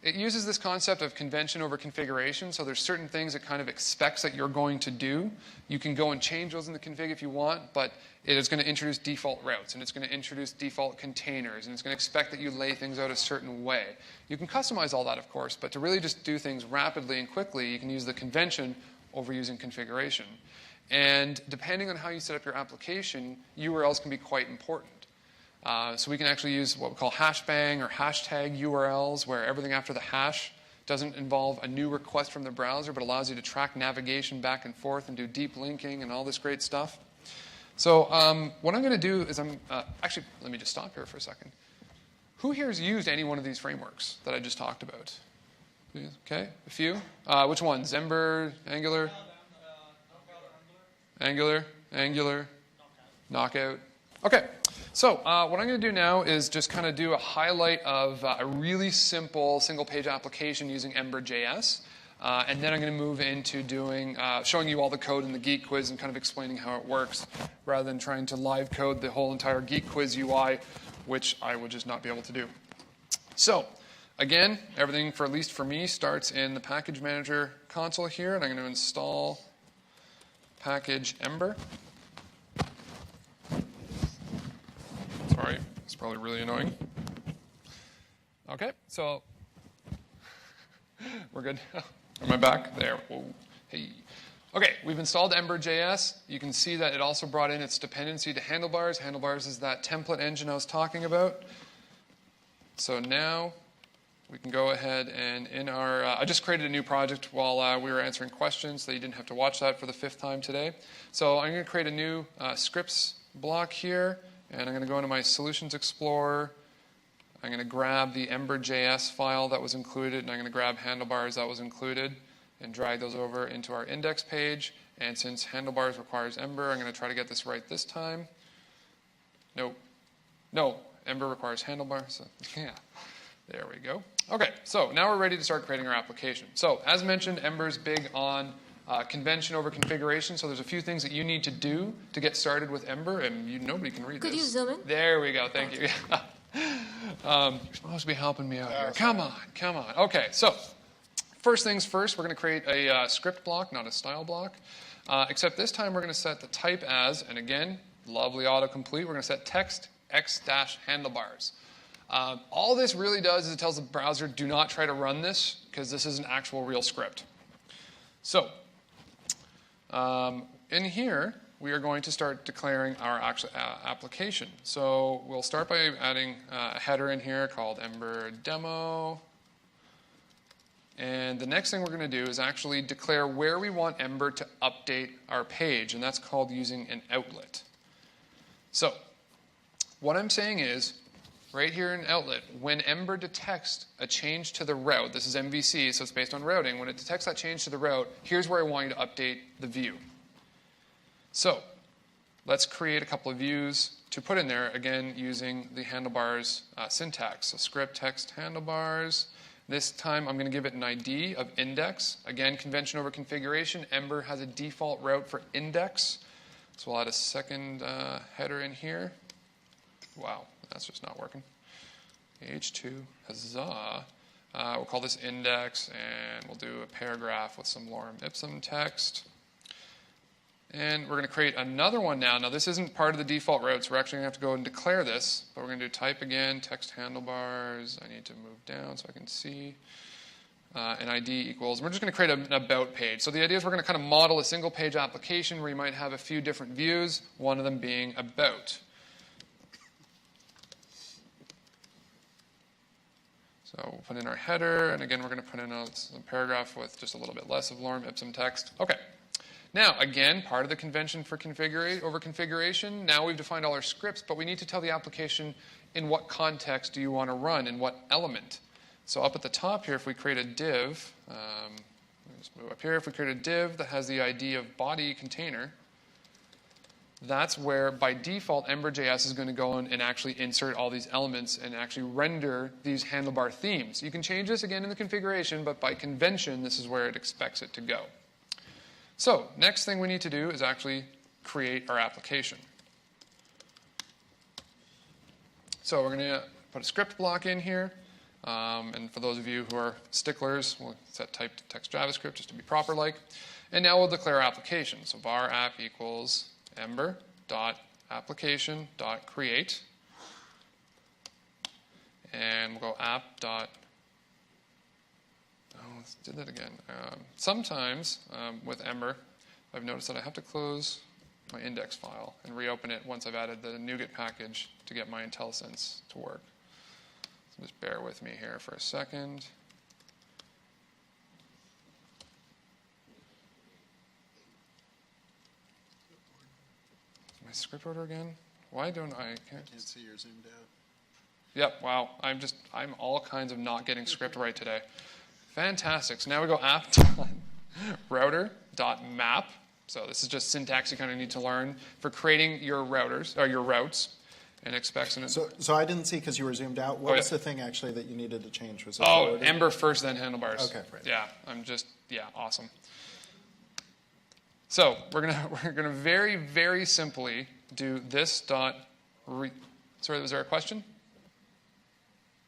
It uses this concept of convention over configuration, so there's certain things it kind of expects that you're going to do. You can go and change those in the config if you want, but it is going to introduce default routes, and it's going to introduce default containers, and it's going to expect that you lay things out a certain way. You can customize all that, of course, but to really just do things rapidly and quickly, you can use the convention over using configuration. And depending on how you set up your application, URLs can be quite important. So we can actually use what we call hashbang or hashtag URLs, where everything after the hash doesn't involve a new request from the browser, but allows you to track navigation back and forth and do deep linking and all this great stuff. So what I'm going to do is actually, let me just stop here for a second. Who here has used any one of these frameworks that I just talked about? Okay, a few. Which ones? Ember, Angular? Angular, Knockout. Okay. So what I'm going to do now is just kind of do a highlight of a really simple single-page application using Ember.js. And then I'm going to move into showing you all the code in the Geek Quiz and kind of explaining how it works, rather than trying to live code the whole entire Geek Quiz UI, which I would just not be able to do. So again, everything, at least for me, starts in the Package Manager console here, and I'm going to install package Ember. Sorry, it's probably really annoying. Okay, so we're good. Am I back? There. Whoa. Hey. Okay, we've installed Ember.js. You can see that it also brought in its dependency to Handlebars. Handlebars is that template engine I was talking about. So now we can go ahead and in our, I just created a new project while we were answering questions, so you didn't have to watch that for the 5th time today. So I'm going to create a new scripts block here, and I'm going to go into my Solutions Explorer. I'm going to grab the Ember.js file that was included, and I'm going to grab Handlebars that was included, and drag those over into our index page. And since Handlebars requires Ember, I'm going to try to get this right this time. Nope. No, Ember requires Handlebars. So, yeah, there we go. Okay, so now we're ready to start creating our application. So as mentioned, Ember's big on convention over configuration. So there's a few things that you need to do to get started with Ember, and nobody can read this. Could you zoom in? There we go. Thank you. You're supposed to be helping me out here. Come on, come on. Okay, so first things first, we're going to create a script block, not a style block. Except this time we're going to set the type as, and again, lovely autocomplete, we're going to set text x-handlebars. All this really does is it tells the browser, do not try to run this, because this is an actual real script. So in here, we are going to start declaring our actual application. So we'll start by adding a header in here called Ember Demo. And the next thing we're going to do is actually declare where we want Ember to update our page, and that's called using an outlet. So what I'm saying is, right here in outlet, when Ember detects a change to the route, this is MVC, so it's based on routing, when it detects that change to the route, here's where I want you to update the view. So let's create a couple of views to put in there, again, using the handlebars syntax. So script text handlebars. This time I'm going to give it an ID of index. Again, convention over configuration. Ember has a default route for index. So we'll add a second header in here. Wow, that's just not working. H2, huzzah. We'll call this index, and we'll do a paragraph with some lorem ipsum text. And we're going to create another one now. Now, this isn't part of the default routes. We're actually going to have to go and declare this. But we're going to do type again, text handlebars. I need to move down so I can see. And ID equals. We're just going to create an about page. So the idea is we're going to kind of model a single page application where you might have a few different views, one of them being about. So we'll put in our header. And again, we're going to put in a paragraph with just a little bit less of lorem ipsum text. OK. Now, again, part of the convention for over configuration, now we've defined all our scripts, but we need to tell the application in what context do you want to run, in what element. So up at the top here, if we create a div, let me just move up here. If we create a div that has the ID of body container, that's where, by default, Ember.js is going to go in and actually insert all these elements and actually render these handlebar themes. You can change this again in the configuration, but by convention, this is where it expects it to go. So next thing we need to do is actually create our application. So we're going to put a script block in here. And for those of you who are sticklers, we'll set type to text JavaScript just to be proper-like. And now we'll declare our application. So var app equals ember.application.create. And we'll go app. Let's do that again. Sometimes with Ember, I've noticed that I have to close my index file and reopen it once I've added the NuGet package to get my IntelliSense to work. So just bear with me here for a second. My script order again? Why don't I? Can't see you're zoomed out. Yep, wow. I'm all kinds of not getting script right today. Fantastic. So now we go app.router.map. So this is just syntax you kind of need to learn for creating your routers or your routes, and expects an. So I didn't see because you were zoomed out. What was the thing actually that you needed to change? Was it Ember first, then handlebars. Okay, right. Yeah, awesome. So we're gonna very, very simply do this dot. Sorry, was there a question?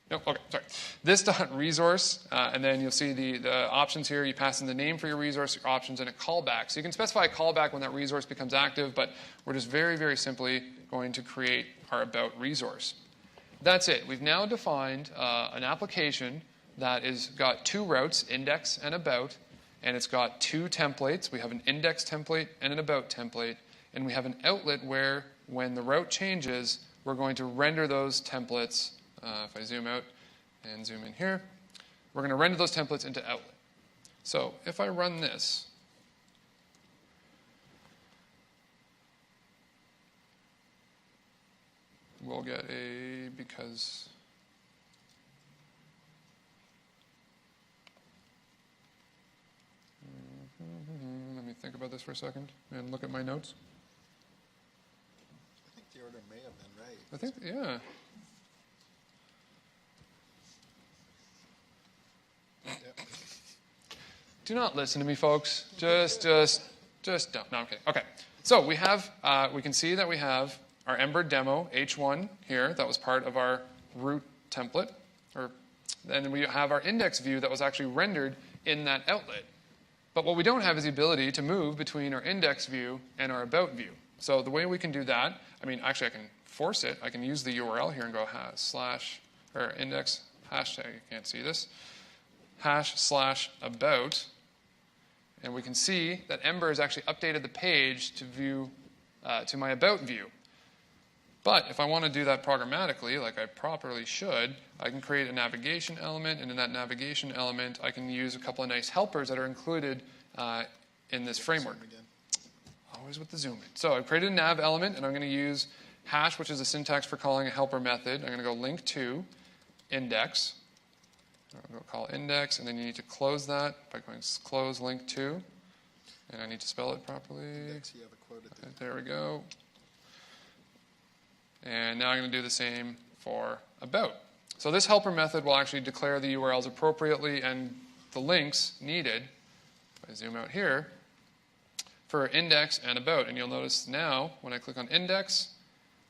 No, okay, sorry. This dot resource, and then you'll see the options here. You pass in the name for your resource, your options, and a callback. So you can specify a callback when that resource becomes active, but we're just very, very simply going to create our about resource. That's it. We've now defined an application that is got two routes, index and about, and it's got two templates. We have an index template and an about template, and we have an outlet where when the route changes, we're going to render those templates. If I zoom out and zoom in here, we're going to render those templates into outlet. So if I run this, we'll get a, because let me think about this for a second and look at my notes. I think the order may have been right. I think, yeah. Yep. Do not listen to me, folks. Just don't. No, I'm kidding. Okay. So we have, we can see that we have our Ember demo H1 here. That was part of our root template. Then we have our index view that was actually rendered in that outlet. But what we don't have is the ability to move between our index view and our about view. So the way we can do that, I mean, actually I can force it. I can use the URL here and go index hashtag, you can't see this, /about, and we can see that Ember has actually updated the page to view to my about view. But if I want to do that programmatically, like I properly should, I can create a navigation element, and in that navigation element, I can use a couple of nice helpers that are included in this framework. Always with the zoom in. So I've created a nav element, and I'm going to use hash, which is a syntax for calling a helper method. I'm going to go link to index. I'm going to call index, and then you need to close that by going close link to, and I need to spell it properly. Index, you have a quote at the There we go. And now I'm going to do the same for about. So this helper method will actually declare the URLs appropriately and the links needed, if I zoom out here, for index and about. And you'll notice now when I click on index,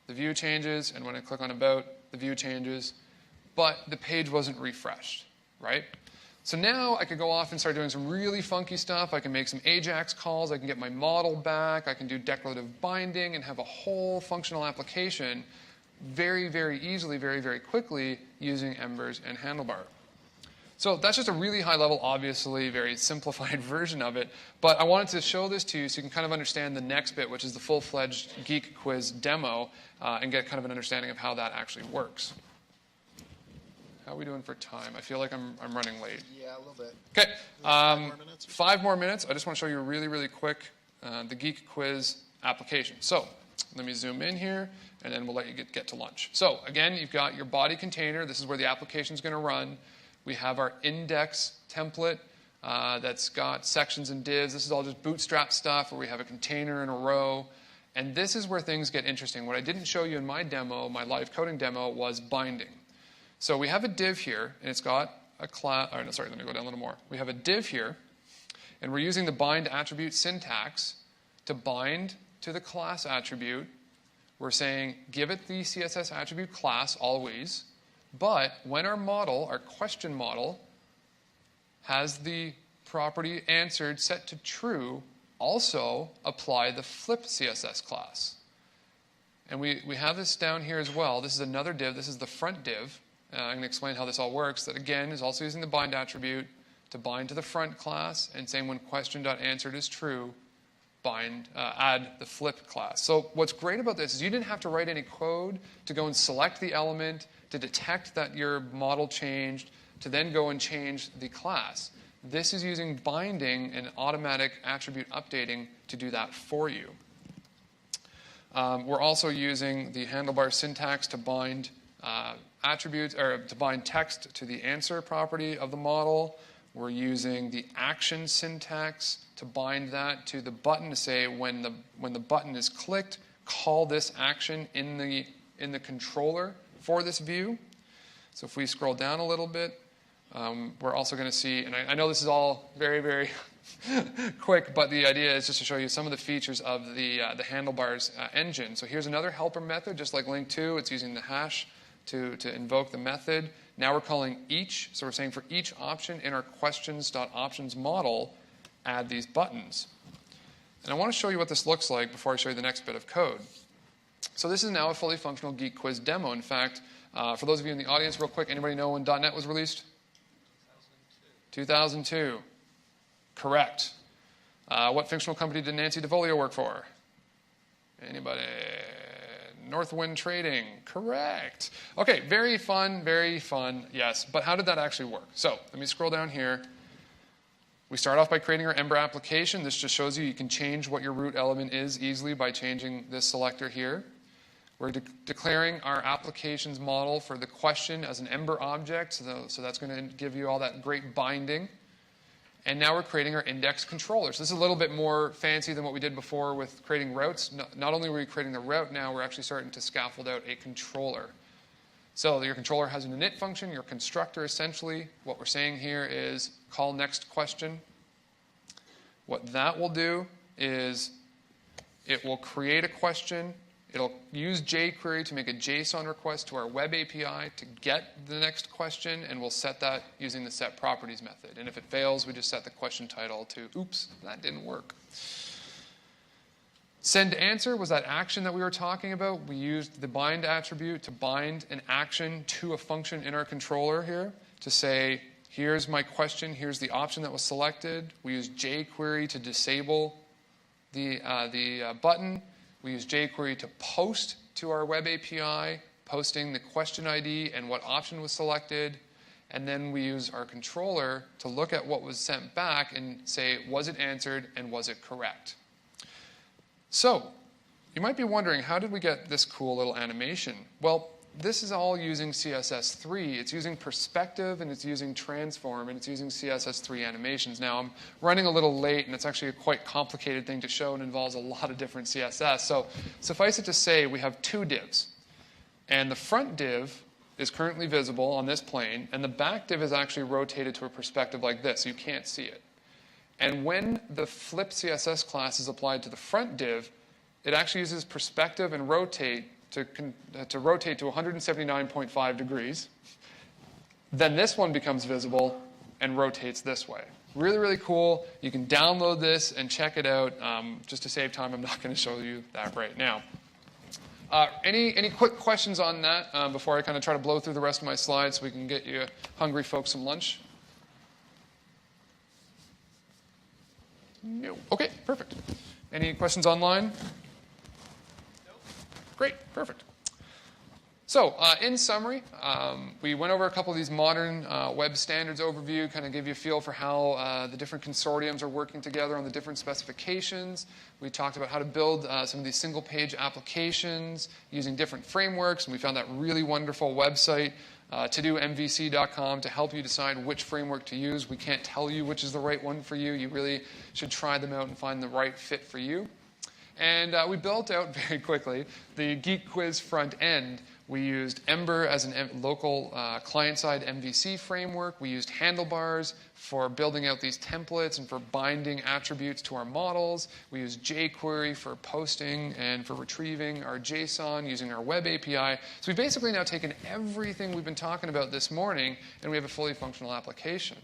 the view changes, and when I click on about, the view changes, but the page wasn't refreshed, right? So now I could go off and start doing some really funky stuff. I can make some AJAX calls. I can get my model back. I can do declarative binding and have a whole functional application very, very easily, very, very quickly using Embers and Handlebar. So that's just a really high level, obviously very simplified version of it. But I wanted to show this to you so you can kind of understand the next bit, which is the full-fledged Geek Quiz demo, and get kind of an understanding of how that actually works. How are we doing for time? I feel like I'm running late. Yeah, a little bit. Okay, 5 more minutes? 5 more minutes. I just want to show you really, really quick the Geek Quiz application. So let me zoom in here, and then we'll let you get to lunch. So again, you've got your body container. This is where the application is going to run. We have our index template that's got sections and divs. This is all just bootstrap stuff where we have a container and a row. And this is where things get interesting. What I didn't show you in my demo, my live coding demo, was binding. So we have a div here, and it's got a class. Oh, no, sorry, let me go down a little more. We have a div here, and we're using the bind attribute syntax to bind to the class attribute. We're saying give it the CSS attribute class always, but when our model, our question model, has the property answered set to true, also apply the flip CSS class. And we have this down here as well. This is another div. This is the front div. I'm going to explain how this all works. That, again, is also using the bind attribute to bind to the front class, and saying when question.answered is true, add the flip class. So what's great about this is you didn't have to write any code to go and select the element, to detect that your model changed, to then go and change the class. This is using binding and automatic attribute updating to do that for you. We're also using the handlebar syntax to bind attributes, or to bind text to the answer property of the model. We're using the action syntax to bind that to the button to say when the button is clicked, call this action in the controller for this view. So if we scroll down a little bit, we're also going to see, and I know this is all very, very quick, but the idea is just to show you some of the features of the handlebars engine. So here's another helper method, just like link to. It's using the hash to invoke the method. Now we're calling each, so we're saying for each option in our questions.options model, add these buttons. And I want to show you what this looks like before I show you the next bit of code. So this is now a fully functional Geek Quiz demo. In fact, for those of you in the audience, real quick, anybody know when .NET was released? 2002. Correct. What fictional company did Nancy DeVolio work for? Anybody? Northwind Trading. Correct. Okay, very fun, yes. But how did that actually work? So let me scroll down here. We start off by creating our Ember application. This just shows you can change what your root element is easily by changing this selector here. We're declaring our applications model for the question as an Ember object, so that's going to give you all that great binding. And now we're creating our index controller. So this is a little bit more fancy than what we did before with creating routes. Not only were we creating the route, now we're actually starting to scaffold out a controller. So your controller has an init function, your constructor essentially. What we're saying here is call next question. What that will do is it will create a question. It'll use jQuery to make a JSON request to our web API to get the next question, and we'll set that using the setProperties method. And if it fails, we just set the question title to, oops, that didn't work. Send answer was that action that we were talking about. We used the bind attribute to bind an action to a function in our controller here to say, here's my question, here's the option that was selected. We use jQuery to disable the button. We use jQuery to post to our web API, posting the question ID and what option was selected. And then we use our controller to look at what was sent back and say, was it answered and was it correct? So you might be wondering, how did we get this cool little animation? Well, this is all using CSS3. It's using perspective, and it's using transform, and it's using CSS3 animations. Now, I'm running a little late, and it's actually a quite complicated thing to show and involves a lot of different CSS. So suffice it to say, we have two divs. And the front div is currently visible on this plane, and the back div is actually rotated to a perspective like this, so you can't see it. And when the flip CSS class is applied to the front div, it actually uses perspective and rotate to rotate to 179.5 degrees. Then this one becomes visible and rotates this way. Really, really cool. You can download this and check it out. Just to save time, I'm not going to show you that right now. Any quick questions on that before I kind of try to blow through the rest of my slides so we can get you hungry folks some lunch? No. Okay, perfect. Any questions online? Great, perfect. So in summary, we went over a couple of these modern web standards overview, kind of give you a feel for how the different consortiums are working together on the different specifications. We talked about how to build some of these single-page applications using different frameworks, and we found that really wonderful website, todomvc.com, to help you decide which framework to use. We can't tell you which is the right one for you. You really should try them out and find the right fit for you. And we built out very quickly the Geek Quiz front end. We used Ember as a local client-side MVC framework. We used Handlebars for building out these templates and for binding attributes to our models. We used jQuery for posting and for retrieving our JSON using our web API. So we've basically now taken everything we've been talking about this morning, and we have a fully functional application.